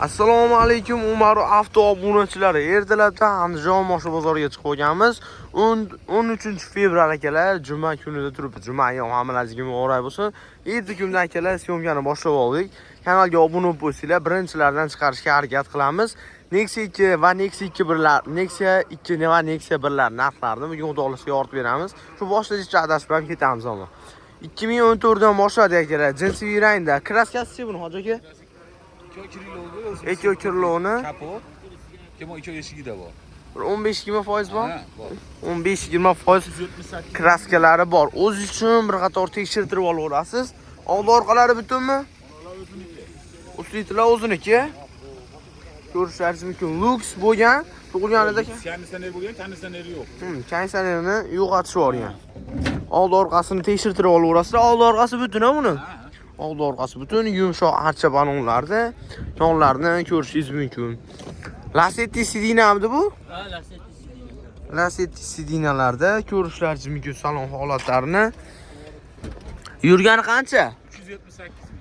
Assalomu alaykum Umar avto obunachilari. Ertalabda Andijon moshina bozoriga chiqib olganmiz. 13-fevral akalar juma kunida turibdi. Juma ham hammalaringizga muborak bo'lsin. Erta kundan akalar syomkani boshlab oldik. Kanalga obuna bo'lib qo'ysanglar, birinchilardan chiqarishga harakat qilamiz. Nexia 2 va Nexia 2 birlar, Nexia 2 va Nexia birlar narxlarini bugun Xudoolisiga yoritib beramiz. Shu boshlashcha adashib ham ketamiz ammo. 2014dan boshladik akalar. Jinsiy rangda. Kraskasi buni hoji aka? 2 kilovni kapot, kemo 2 eshigida bor. 15-20% bor. 15-20% kraskalari bor. O'z uchun bir qator tekshirtirib olaverasiz. Old orqalari butunmi? Uslitlar o'ziniki. Ko'rishlaringiz mumkin. Lux bo'lgan, tug'ilganida Konditsioner bo'lgan, konditsioner yo'q. Konditsionerni yo'qotish borgan. Old orqasini tekshirtirib olaverasizlar. Old orqasi butun buni. Old orqasi butun yumshoq archa balonlarda yonlarni ko'rishingiz mumkin. Lasetti sidinamdi bu? Ha, Lasetti sidina. Lasetti sidinalarda ko'rishlaringiz mumkin salon holatlarini. Yurgani qancha?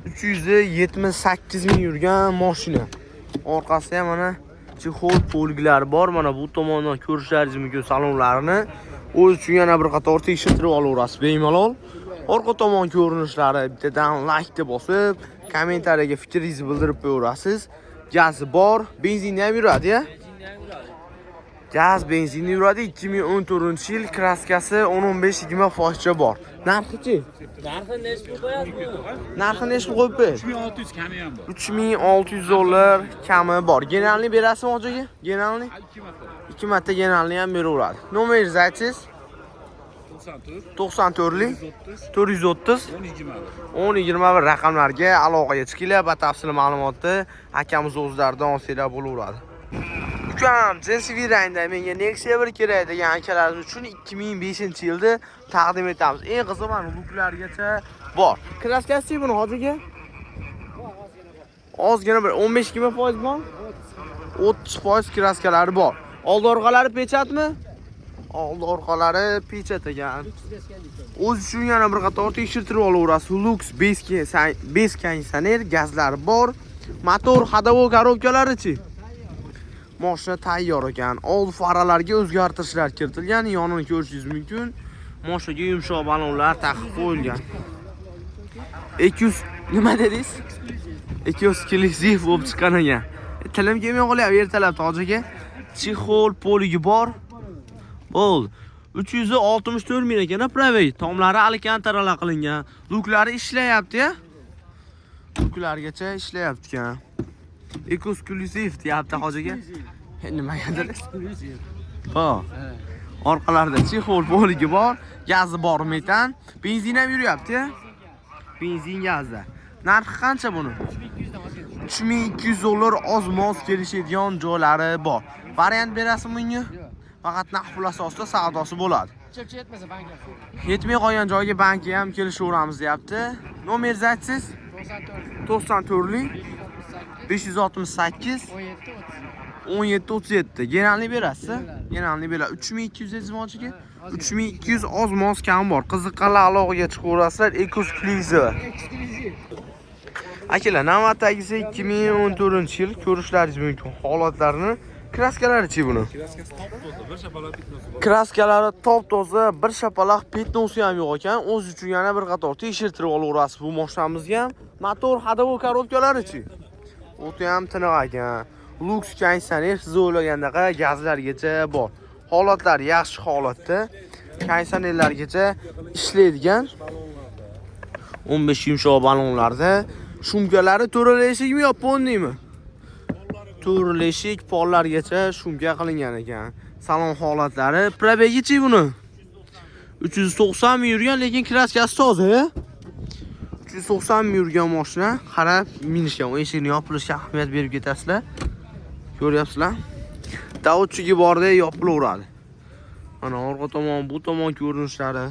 378 ming yurgan mashina. Orqasida ham mana chexol polgilar bor. Mana bu tomondan ko'rishlaringiz mumkin salonlarini. O'z uchun yana bir qator tekshirtirib olaverasiz bemalol. Orqa tomon ko'rinishlari bittadan like deb bosib, kommentariyaga fikringizni bildirib qo'yasiz. Gazi bor, benzinni ham yuradi-ya? Gaz, benzinni yuradi. 2014-yil kraskasi 15-20% bor. Narxi-chi? Narxi nechta qo'yapti? Narxi nechta qo'yib qo'y? 3600 kami ham bor. 3600 dollar kami bor. Generalni berasizmi hojiga? Generalni? 2 marta generalni ham beraveradi. Nomeringizni aytsangiz? 94lik 430 1021 raqamlarga aloqaga chiqinglar. Batafsil ma'lumotni akamiz o'zlaridan olsanglar bo'laveradi. Ukam, jinsiy rangda menga Nexia 1 kerak degan akalarimiz uchun 2005-yilda taqdim etamiz. Eng qiziq mana luklargacha bor. Kraskasi buni hojiga? Ozgina bir 15-20% bor. 30% kraskalari bor. Old orqalari pechatmi? Old orqalari pechat ekan. O'z uchun yana bir qator tekshirtirib olaverasiz. Lux base konditsioner, gazlari bor. Motor hadovo korobkalari-chi? Mashina tayyor ekan. Old faralarga o'zgartirishlar kiritilgan, yonini ko'rishingiz mumkin. Mashinaga yumshoq balonlar taqib qo'yilgan. Nima dedingiz? Eksklyuziv bo'lib chiqqan ekan. Tilim kelmay qolyapti ertalab tojiga. Chexol poligi bor. Bo'l. 364 ming ekan, pravey. Tomlari alkantaralar qilingan. Luklari ishlayapti-ya. Luklargacha ishlayapti ekan. Eksklyuziv deyapti hojiga. Nimagadir? Eksklyuziv. Ha. Orqalarida chexol poligi bor, gazi bor metan, benzin ham yuryapti-ya. Benzin gazda. Narxi qancha buni? 3200 dollar oz-moz kelishadigan joylari bor. Variant berasizmi bunga? Faqat naqd pul asosida savdosi bo'ladi. Chepchi yetmasa bankga. Yetmay qolgan joyga bankga ham kelishaveramiz deyapti. Nomeringizni aytsangiz? 94lik 568 1737. Generalni berasiz? Generalni beradi. 3200 dezmochiga? 3200 oz-moz kam bor. Qiziqqanlar aloqaga chiqaverasizlar. Eksklyuziv. Akalar, navbatdagisi 2014-yil ko'rishlaringiz mumkin holatlarini. Kraskalari-chi buni? Kraskalari top toza, bir shapaloq petnosi ham yo'q ekan. O'z uchun yana bir qator tekshirtirib olaverasiz bu mashinamizga ham. Motor hadovo korobkalari-chi? O'ti ham tiniq ekan. Lux konditsioner siz o'ylagandaqa gazlargacha bor. Holatlari yaxshi holatda. Konditsionerlargacha ishlaydigan. 15 yumshoq balonlarda. Shumkalari to'ralashikmi yo ponnimi? To'ralashik pollargacha shumka qilingan ekan. Salon holatlari probegichi buni? 390 ming yurgan, lekin kraskasi toza-ya. 390 ming yurgan mashina, qarab minishgan. Eshikni yopilishiga ahamiyat berib ketasizlar. Ko'ryapsizlar? Davutchiga borda yopilaveradi. Mana orqa tomon, bu tomon ko'rinishlari.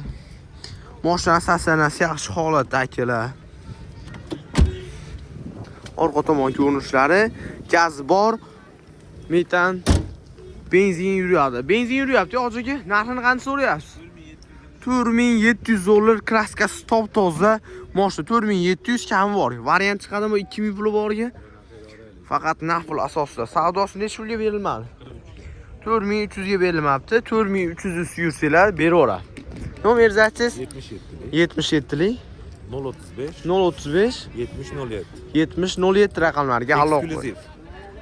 Mashina asosanasi yaxshi holatda akalar. Orqa tomon ko'rinishlari, gaz bor, metan, benzin yuryapti. Benzin yuryapti, hojiga. Narxini qancha so'rayapsiz? 4700 dollar kraskasi top toza. Mashina 4700 kami bor. Variant chiqadimi 2000 puli borga? Faqat naqd pul asosida. Savdosi necha pulga berilmadi? 4300 ga berilmabdi. 4300 usti yursanglar beraveradi. Nomer aytsangiz? 77lik 035 035 70 07. 70 07 raqamlarga aloqa Eksklyuziv.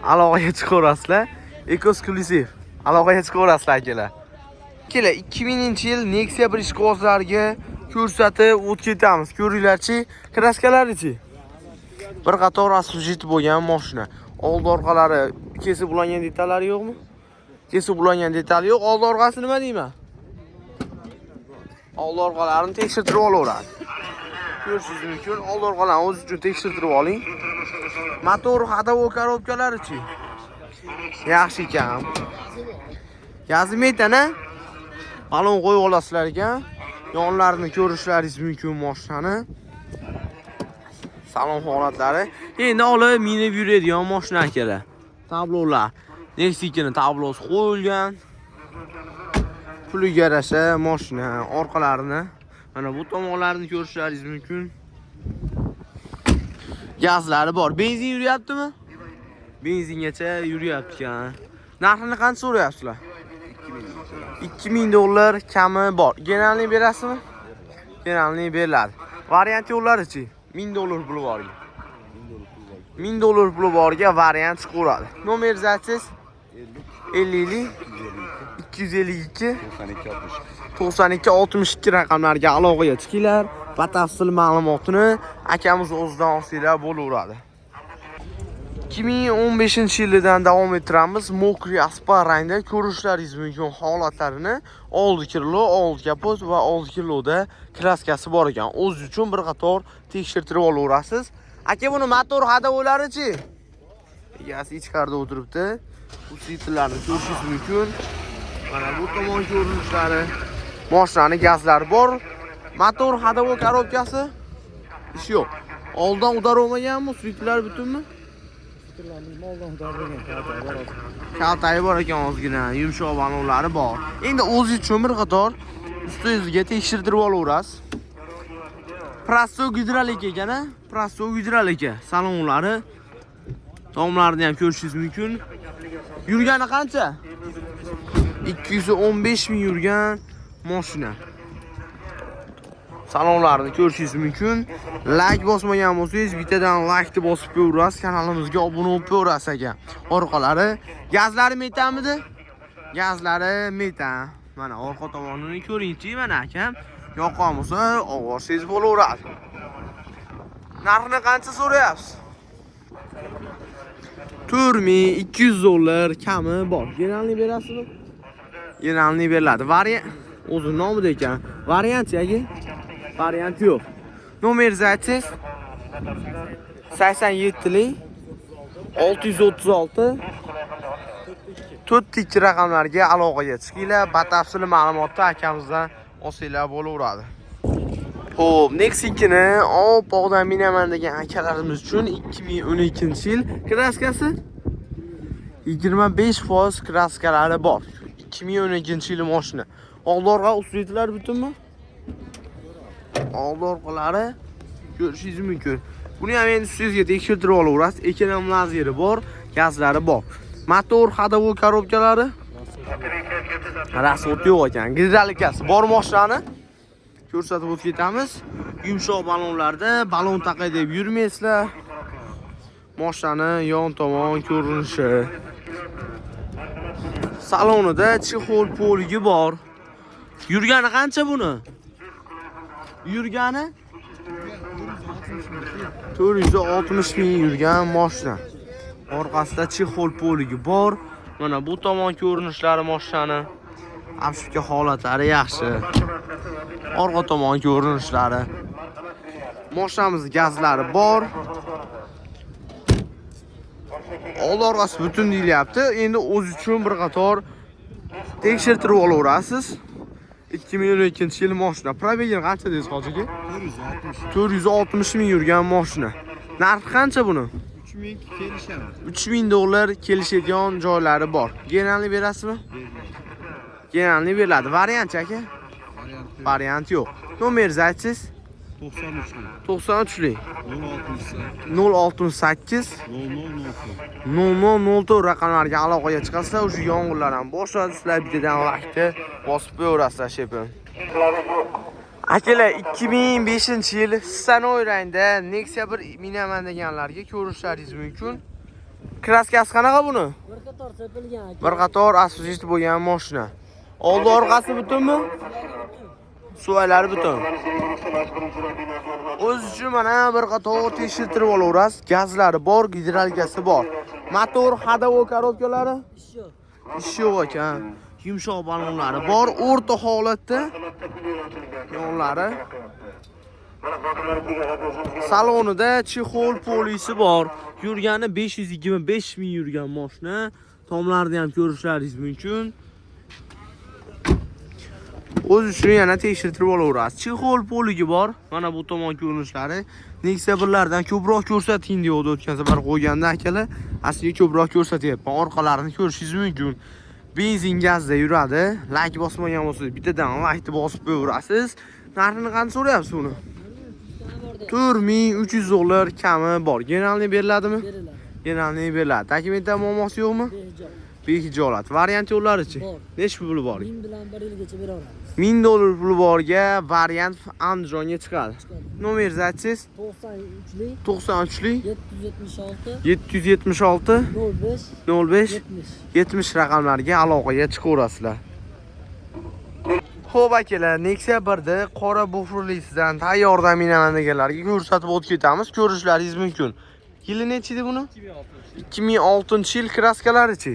aloqaga chiqaverasizlar. Eksklyuziv. Aloqaga chiqaverasizlar akalar. Kelar 2000-yil Nexia bir ishqibozlarga ko'rsatib o'tib ketamiz. Ko'ringlarchi, kraskalari-chi. Bir qator asfalt bo'lgan mashina. Old orqalari kesib ulangan detallari yo'qmi? Kesib ulangan detali yo'q. Old orqasi nima deyman? Old orqalarini tekshirtirib olaveradi. Ko'rishingiz mumkin. Old orqalarni o'z uchun tekshirtirib oling. Motor hadovo korobkalari-chi. Yaxshi ekan. Yazmetana balon qo'yib olasizlar ekan. Yonlarini ko'rishlaringiz mumkin mashinani. Salon holatlari. Endi olib minib yuradigan mashina akalar. Tablolar. Nexia tablosi qo'yilgan. Puliga yarasha mashina orqalarini, mana bu tomonlarini ko'rishlaringiz mumkin. Gazlari bor. Benzin yuryaptimi? Benzingacha yuryapti ekan. Narxini qancha so'rayapsizlar? $2000 kami bor. Generalni berasizmi? Generalni beriladi. Variant yo'llari-chi? $1000 puli borga. $1000 puli borga variant chiqaveradi. Nomeringizni aytsangiz? 50 252 92 62 raqamlarga aloqaga chiqinglar. Batafsil ma'lumotni akamiz o'zidan olsanglar bo'laveradi. 2015-yildan davom ettiramiz. Mokri Aspar rangda ko'rishlaringiz mumkin holatlarini oldi kirlo, oldi kapot va oldi kiloda kraskasi bor ekan. O'z uchun bir qator tekshirtirib olaverasiz. Aka, buni motor hadovolari-chi? Egasi ichkarida o'tiribdi. Bu sitllarni ko'rishingiz mumkin. Mana bu tomon ko'rinishlari. Mashinani gazlari bor. Motor hadovo korobkasi ish yo'q. Oldin udar olmaganmi? Sitlar butunmi? Oldin darlagan Kaltayi bor ekan ozgina, yumshoq balonlari bor. Endi o'zi uchun bir qator ustingizga tekshirtirib olaverasiz. Prasto gidrolik ekan, Prasto gidrolika. Salonlari, tomlarini ham ko'rishingiz mumkin. Yurgani qancha? 215 ming yurgan mashina. Salonlarini ko'rishingiz mumkin. Like bosmagan bo'lsangiz, bittadan like bosib qo'yasiz, kanalimizga obuna bo'lib qo'yasiz ekan. Orqalari gazlari metamidi? Gazlari metan. Mana orqa tomonini ko'ringchi, mana akam. Yoqqan bo'lsa, ovozsiz bo'laveradi. Narxini qancha so'rayapsiz? $4200 kami bor. Generalni berasizmi? Generalni beriladi. Variant o'zi nomida ekan. Variant yoki? Variant yo'q. Nomeringizni aytsangiz? 87lik 636 42 raqamlarga aloqaga chiqinglar. Batafsil ma'lumotni akamizdan olsanglar bo'laveradi. Xo'p, Nexia-ni oppoqdan minaman degan akalarimiz uchun 2012-yil kraskasi 25% kraskalari bor. 2012-yil mashina. Old orqa ustunlar butunmi? Old orqalari ko'rishingiz mumkin. Buni ham endi sizga tekshirtirib olaverasiz. Ekran lazeri bor, gazlari bor. Motor hadovo korobkalari rasvot yo'q ekan. Gidrolikasi bor mashinani ko'rsatib o'tib ketamiz. Yumshoq balonlarda balon taqay deb yurmaysizlar. Mashinani yon tomon ko'rinishi. Salonida chexol poligi bor. Yurgani qancha buni? Yurgani 460 ming yurgan mashina. Orqasida chexol poligi bor. Mana bu tomon ko'rinishlari mashinani. Afsuski holatlari yaxshi. Orqa tomon ko'rinishlari. Mashinamiz gazlari bor. Old orqasi butun deyilyapti. Endi o'z uchun bir qator tekshirtirib olaverasiz. 2012-yil mashina. Probegini qancha deysiz hozirga? 460 ming yurgan mashina. Narxi qancha buni? $3000 kelishadigan joylari bor. Generalni berasizmi? Generalni beriladi. Variant aka? Variant yo'q. Nomeringizni aytsangiz? 93'lük. 93'lik. 068 068 00 0004 raqamlarga aloqaga chiqasizlar. O'sha yong'inlar ham boshlanadi. Sizlar bittadan vaqtda bosib qo'yaverasizlar shepin. Akalar 2005-yil Sanoy rangda Nexia 1 minaman deganlarga ko'rishlaringiz mumkin. Kraskasi qanaqa buni? Bir qator sepilgan aka. Bir qator asfalt bo'lgan mashina. Oldi orqasi butunmi? Suvaylari butun. O'z uchun mana bir qator tekshirtirib olaverasiz. Gazlari bor, gidrolikasi bor. Motor, hadavo korobkalari Ish yo'q. ish yo'q ekan. Yumshoq balonlari bor, o'rta holatda. Yonlari. Salonida chexol polisi bor. Yurgani 525 ming yurgan mashina. Tomlarni ham ko'rishlaringiz mumkin. O'z uchun yana tekshirtirib olaverasiz. Chexol poligi bor. Mana bu tomon ko'rinishlari. Nexia 1lardan ko'proq ko'rsating deydi o'tgan safar qo'yganda akalar. Asliga ko'proq ko'rsatyapman. Orqalarini ko'rishingiz mumkin. Benzin gazda yuradi. Like bosmagan bo'lsangiz bittadan like bosib qo'yaverasiz. Narxini qancha so'rayapsiz uni? 4300 dollar kami bor. Generalni beriladimi? Beriladi. Generalni beriladi. Dokumentda muammosi yo'qmi? Behijob. Behijolat. Variant yo'llarichi? Bor. Necha puli bor? 1000 bilan 1 yilgacha bera olamiz. 1000 dollar puli borga variant Andijonga chiqadi. Chiqadi. Nomer aytsangiz 93lik 93lik 776 776 05 05 70. 70 raqamlarga aloqaga chiqaverasizlar. Xo'p akalar, Nexia 1da qora bufurlisidan tayyordan minaman deganlarga ko'rsatib o'tib ketamiz. Ko'rishlaringiz mumkin. Yili necha edi buni? 2006-yil kraskalarichi?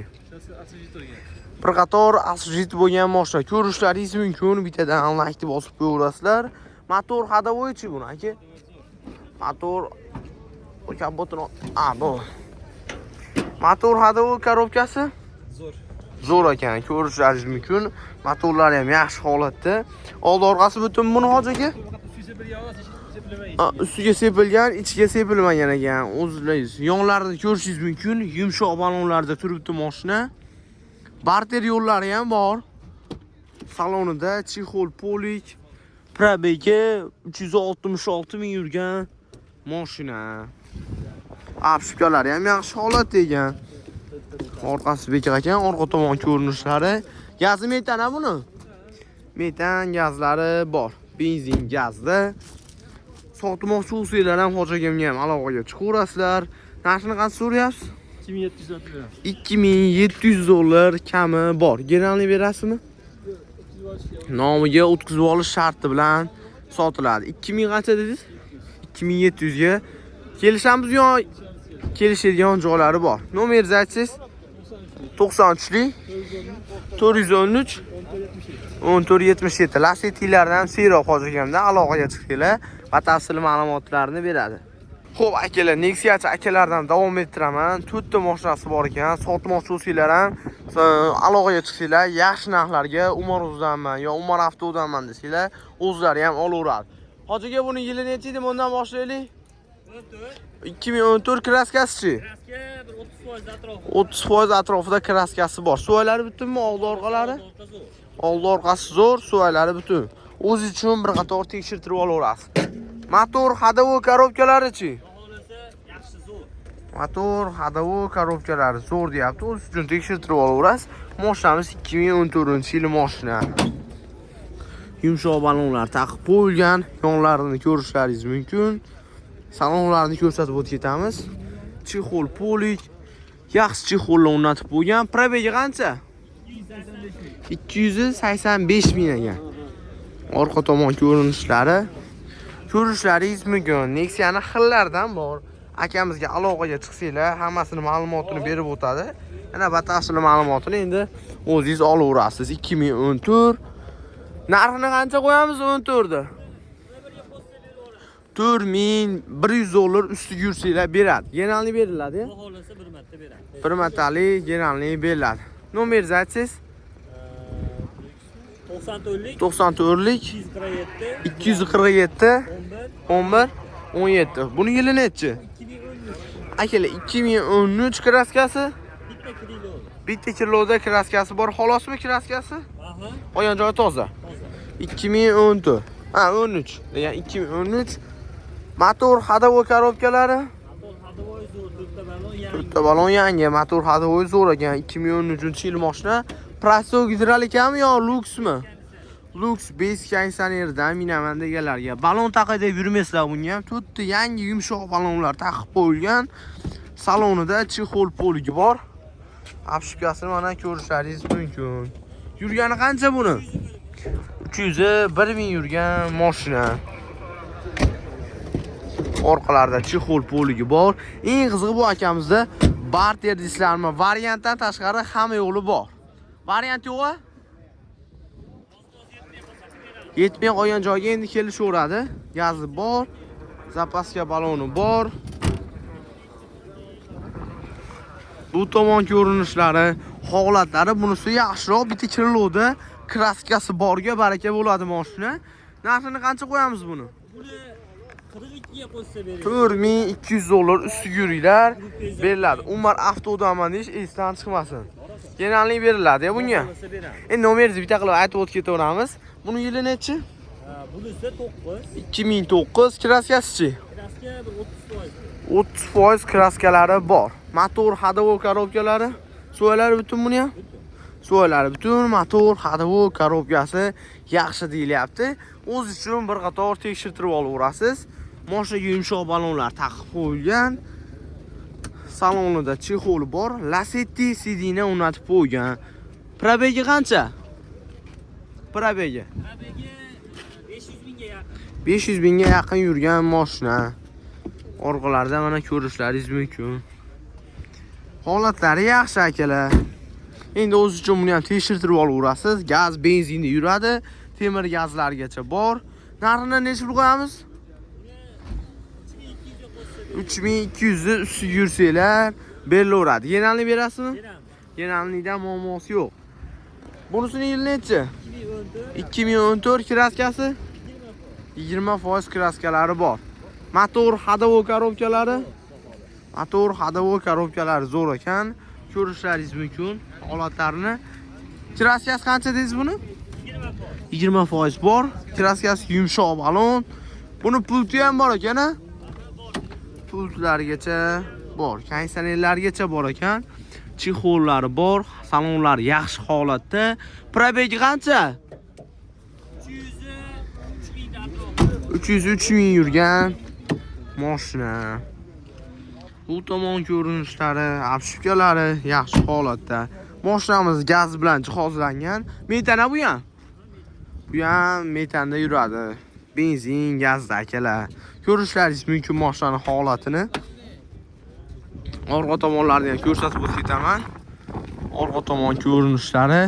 Bir qator asfalt bo'lgan mashina. Ko'rishlaringiz mumkin. Bittadan like bosib qo'yaverasizlar. Motor hadovoychi buni aka. Motor kabotini bu. Motor hadovoy korobkasi zo'r ekan, ko'rishlaringiz mumkin. Motorlari ham yaxshi holatda. Oldi orqasi butun buni hojiga. Ustiga sepilgan, ichiga sepilmagan ekan. O'zingiz yonlarini ko'rishingiz mumkin. Yumshoq balonlarda turibdi mashina. Barter yo'llari ham bor. Salonida chexol polik, probegi 366 ming yurgan mashina. Apshkalari ham yaxshi holatda ekan. Orqasi bekor ekan, orqa tomon ko'rinishlari. Gazi metana buni? Metan gazlari bor. Benzin gazda. Sotmoqchi bo'lsanglar ham hojagamga ham aloqaga chiqaverasizlar. Narxini qancha so'rayapsiz? 2700 dollar kami bor. Generalni berasizmi? Nomiga o'tkazib olish sharti bilan sotiladi. 2000 qancha dedingiz? 2700 ga. Kelishamiz yo kelishadigan joylari bor. Nomeringizni aytsangiz 93lik 413 1477 lasetiklardan seroq hojagamda aloqaga chiqinglar. Batafsil ma'lumotlarni beradi. Xo'p akalar, Nexia akalardan davom ettiraman. 4 ta mashinasi bor ekan. Sotmoqchi bo'lsanglar ham aloqaga chiqsanglar, yaxshi narxlarga Umar Uzdanman yo Umar Avtodanman desanglar, o'zlari ham olaveradi. Hojiga buni yili necha edi? Bundan boshlaylik. 2014 kraskasi-chi? Kraska bir 30% atrofida. 30% atrofida kraskasi bor. Suvaylari butunmi? Oldi orqalari? Oldi orqasi zo'r, suvaylari butun. O'zi uchun bir qator tekshirtirib olaverasiz. Motor, hadovo korobkalari-chi? Yaxshi zo'r. Motor, hadovo korobkalari zo'r deyapti. O'zi uchun tekshirtirib olaverasiz. Mashinamiz 2014-yil mashina. Yumshoq balonlar taqib qo'yilgan, yonlarini ko'rishlaringiz mumkin. Salonlarni ko'rsatib o'tib ketamiz. Chexol polik, yaxshi chexollar o'rnatib qo'ygan. Probegi qancha? 285 ming ekan. Orqa tomon ko'rinishlari. Ko'rishlaringiz mumkin. Nexia'ni xillaridan bor. Akamizga aloqaga chiqsanglar, hammasini ma'lumotini berib o'tadi. Yana batafsil ma'lumotini endi o'zingiz olaverasiz. 2014. Narxini qancha qo'yamiz 14da? 4100 dollar ustiga yursanglar beradi. Generalni beriladi. Xohlasa bir marta beradi. Bir martalik generalni beriladi. Nomeringizni aytsangiz? 94lik 94lik 247 247 11 17. Buni yili nechi? 2013. Akalar 2013 kraskasi. Bitta kilo. Bitta kiloda kraskasi bor. Xolosmi kraskasi? Aha. Oyon joyi toza. Toza. 2014. Ha 13. Ya'ni 2013. Motor hadovoy korobkalari. Motor hadovoy zo'r, to'rtta balon yangi. To'rtta balon yangi, motor hadovoy zo'r ekan. 2013-yil mashina. Prasto gidrolikami yo luksmi? Lux base konditsionerdan minaman deganlarga. Balon taqay deb yurmaysizlar bunga ham. To'rtta yangi yumshoq balonlar taqib qo'yilgan. Salonida chexol poligi bor. Apshikasini mana ko'rishlaringiz mumkin. Yurgani qancha buni? 300 yurgan mashina. Orqalarda chexol poligi bor. Eng qizig'i bu akamizda barter deysizlarmi? Variantdan tashqari hamma yo'li bor. Variant yo'q-a? Yetmay qolgan joyga endi kelishaveradi. Gazi bor, zapaska baloni bor. Bu tomon ko'rinishlari, holatlari bunisi yaxshiroq, bitta kirlovda kraskasi borga baraka bo'ladi mashina. Narxini qancha qo'yamiz buni? Buni 42 ga qo'ysa beradi. $4200 ustiga yuringlar beriladi. Umar avtodaman deyish esdan chiqmasin. Genallik beriladi bunga. Qo'ysa beradi. Endi nomeringizni bitta qilib aytib o'tib ketaveramiz. Buni yili nechi? Bunisi 9. 2009 kraskasi-chi? Kraska bir 30% 30%. kraskalari bor. Motor hadovoy korobkalari, so'ylari butun buni ham. So'ylari butun, motor hadovoy korobkasi yaxshi deyilyapti. O'z uchun bir qator tekshirtirib olaverasiz. Mashinaga yumshoq balonlar taqib qo'yilgan. Salonida chexol bor. Lasetti sidina o'rnatib qo'ygan. Probegi qancha? Probegi 500 mingga yaqin. 500 mingga yaqin yurgan mashina. Orqalarda mana ko'rishlaringiz mumkin. Holatlari yaxshi akalar. Endi o'z uchun buni ham tekshirtirib olaverasiz. Gaz, benzinda yuradi. Temir gazlargacha bor. Narxini necha pul qo'yamiz? 3200 ustiga yursanglar berilaveradi. Yenalni berasizmi? Beramiz. Yenalnikdan muammosi yo'q. Bunisining yili nechi? 2014. 2014 kraskasi 20% kraskalari bor. Motor hadovoy korobkalari. Motor hadovoy korobkalari zo'r ekan. Ko'rishlaringiz mumkin holatlarini. Kraskasi qancha dedingiz buni? 20% bor. Kraskasi yumshoq balon. Buni pulti ham bor ekan-a? Pultlargacha bor. Konditsionerlargacha bor ekan. Chexollari bor, salonlar yaxshi holatda. Probegi qancha? 303 ming yurgan mashina. Bu tomon ko'rinishlari, apshikalari yaxshi holatda. Mashinamiz gaz bilan jihozlangan. Metana bu ham. Bu ham metanda yuradi. Benzin, gazda akalar. Ko'rishlaringiz mumkin mashinaning holatini. Orqa tomonlarini ham ko'rsatib o'tib ketaman. Orqa tomon ko'rinishlari.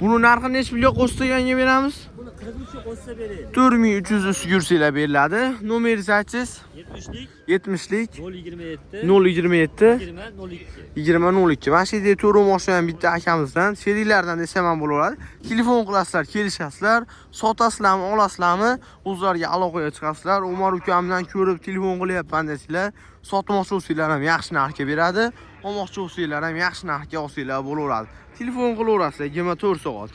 Buni narxini necha pulga qo'shtirganga beramiz? Buni 43 ga qo'shsa beradi. 4300 ustiga yursanglar beriladi. Nomeringizni aytsangiz? 70lik 70lik 027 027 20 02. 2002. Mana shu yerda to'rov mashina bitta akamizdan, sheriklardan desam ham bo'laveradi. Telefon qilasizlar, kelishasizlar, sotasizlarmi, olasizlarmi, o'zlariga aloqaga chiqasizlar. Umar ukamdan ko'rib telefon qilyapman desizlar, sotmoqchi bo'lsanglar ham yaxshi narxga beradi, olmoqchi bo'lsanglar ham yaxshi narxga olsanglar bo'laveradi. Telefon qilaverasizlar 24 soat.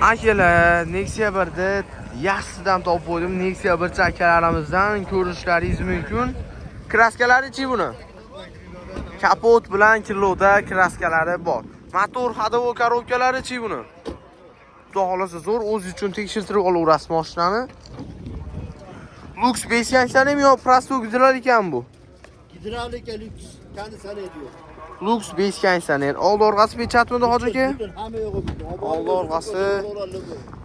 Akalar, Nexia 1da yaxshisidan topib qo'ydim. Nexia 1 akalarimizdan ko'rishlaringiz mumkin. Kraskalari-chi buni? Kapot bilan kirlovda kraskalari bor. Motor hadovoy korobkalari-chi buni? Xudo xolasa zo'r, o'z uchun tekshirtirib olaverasiz mashinani. Lux 5 yanshanami yo Prasto gidrolik bu? Gidravlika lüks konditsioner diyor. Lux 5 yanshaner. Old orqasi pechatmidi hoji aka? Bütün hamma yo'g'i butun. Old orqasi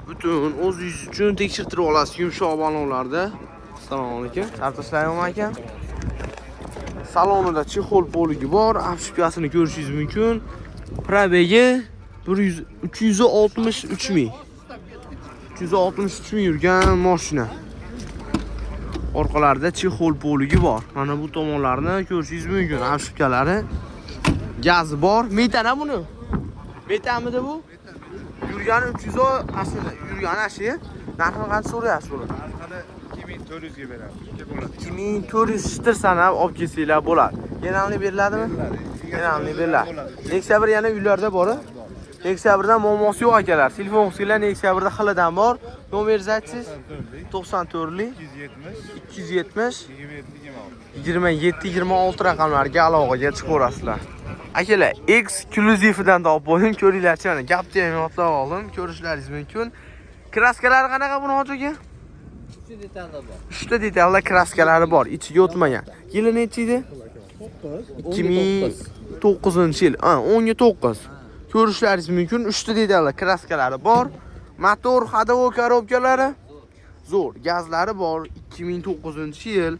butun o'zingiz uchun tekshirtirib olasiz yumshoq balonlarda. Assalomu alaykum. Tartibsizlarmi aka? Salonida chexol poligi bor, apshikasini ko'rishingiz mumkin. Probegi 363 ming. 363 ming yurgan mashina. Orqalarida chexol poligi bor. Mana bu tomonlarni ko'rishingiz mumkin. Apshikalari gazi bor. Metana buni? Metamidi bu? Yurgani 300 aslida yurgani ashi. Narxini qancha so'rayapsiz buni? 2400 ga beramiz. Kim bo'ladi? 2400 shtir sanab olib kelsanglar bo'ladi. Genalni beriladimi? Genalni beriladi. Nexia 1 yana uylarda bor. Nexia 1dan muammosi yo'q akalar. Telefon qilsanglar Nexia 1da xilidan bor. Nomeringizni aytsangiz? 94lik 270 270 27 27-26 raqamlarga aloqaga chiqaverasizlar. Akalar, eksklyuzividan topib qo'ydim. Ko'ringlarchi, mana gapni ham yodlab oldim. Ko'rishlaringiz mumkin. Kraskalari qanaqa buni hoji aka? 3 ta detallar kraskalari bor, ichiga o'tmagan. Yili necha edi? 2009-yil. 10-9. Ko'rishlaringiz mumkin. 3 ta detallar kraskalari bor. Motor ходовой korobkalari zo'r, gazlari bor. 2009-yil.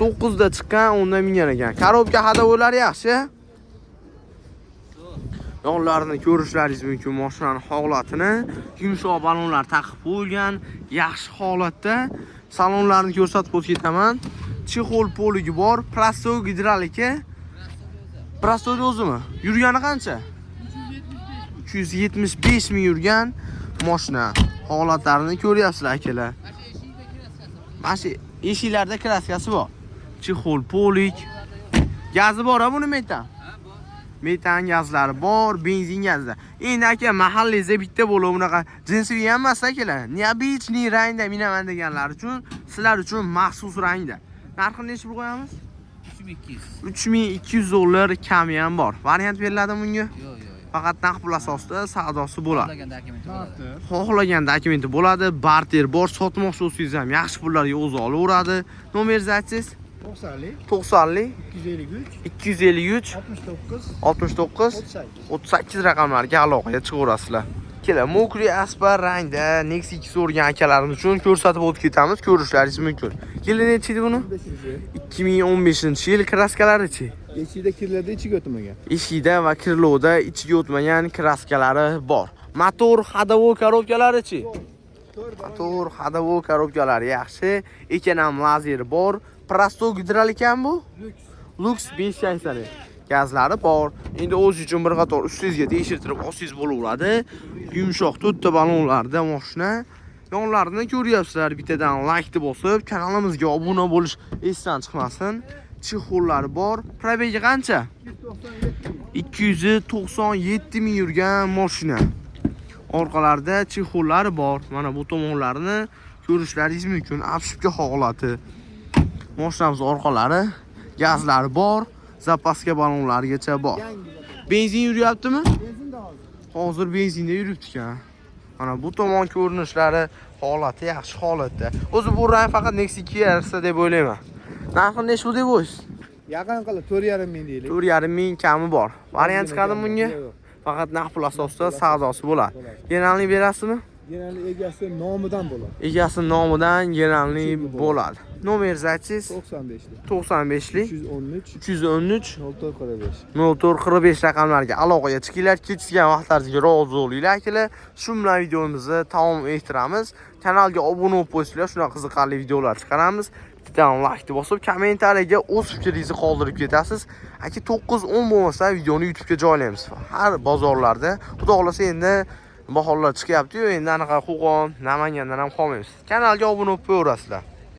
9da chiqqan, 10da mingan ekan. Korobka ходовойлari yaxshi. Yonlarini ko'rishlaringiz mumkin, mashinaning holatini. Yumshoq balonlar taqib qo'yilgan, yaxshi holatda. Salonlarni ko'rsatib o'tib ketaman. Chexol poligi bor, prostoy gidrolika. Prostoy o'zimi? Yurgani qancha? 375 ming yurgan mashina. Holatlarini ko'ryapsizlar akalar. Mana shu eshiklarda kraskasi bor. Chexol polig. Gazi bor-a buni metan? Metan gazlari bor, benzin gazda. Endi aka mahallangizda bitta bo'lib bunaqa jinsiy ham emas akalar. Neobычный rangda minaman deganlar uchun, sizlar uchun maxsus rangda. Narxini necha pul qo'yamiz? 3200 dollar kami ham bor. Variant beriladimi bunga? Yo'q. Faqat naqd pul asosida savdosi bo'ladi. Xohlagan dokumenti bo'ladi, barter bor, sotmoqchi bo'lsangiz ham yaxshi pullarga o'zi olaveradi. Nomeringizni aytsangiz? 90lik 253 69 38 raqamlarga aloqaga chiqaverasizlar. Kelar, Mokri Aspar rangda Nexus 2 o'rgan akalarimiz uchun ko'rsatib o'tib ketamiz, ko'rishlaringiz mumkin. Yili necha edi buni? 2015-yil. Kraskalari-chi? Eshikda kirlarda ichiga o'tmagan. Eshikda va kirlovda ichiga o'tmagan kraskalari bor. Motor ходовой korobkalari-chi? Motor ходовой korobkalari yaxshi, ekan ham lazer bor. Prostoy gidrolika ham bu? Lux 580. Gazlari bor. Endi o'z uchun bir qator ustingizga tekshirtirib olsangiz bo'laveradi. Yumshoq to'rtta balonlarda mashina. Yonlarini ko'ryapsizlar. Bittadan like bosib, kanalimizga obuna bo'lish esdan chiqmasin. Chexollari bor. Probegi qancha? 297 ming yurgan mashina. Orqalarida chexollari bor. Mana bu tomonlarini ko'rishlaringiz mumkin. Abshibga holati. Mashinamiz orqalari, gazlari bor, zapaska balonlarigacha bor. Benzin yuryaptimi? Hozir benzinda yuribdi-kan. Mana bu tomon ko'rinishlari, holati yaxshi holatda. O'zi bu rang faqat Nexus 2 yarasa deb o'ylayman. Narxi nechta deb o'ysiz? Yaqin qilib 4,5 ming deylik. 4,5 ming kami bor. Variant chiqadimi bunga? Faqat naqd pul asosida savdosi bo'ladi. Generalni berasizmi? General egasi nomidan bo'ladi. Egasi nomidan generalni bo'ladi. Nomeringizni aytsangiz? 95lik 313 0445 raqamlarga aloqaga chiqinglar. Kechikkan vaqtlaringizga rozi bo'linglar akalar. Shu bilan videomizni tamom ettiramiz. Kanalga obuna bo'lib qo'ysanglar, shunaqa qiziqarli videolar chiqaramiz. Bittadan like bosib, kommentariyaga o'z fikringizni qoldirib ketasiz. Aka 9-10 bo'lmasa videoni YouTube'ga joylaymiz. Har bozorlarda, xudo xolasa endi baholar chiqyapti-yu, endi anaqa Qo'qon, Namangandan ham qolmaymiz. Kanalga obuna bo'lib qo'yaverasizlar.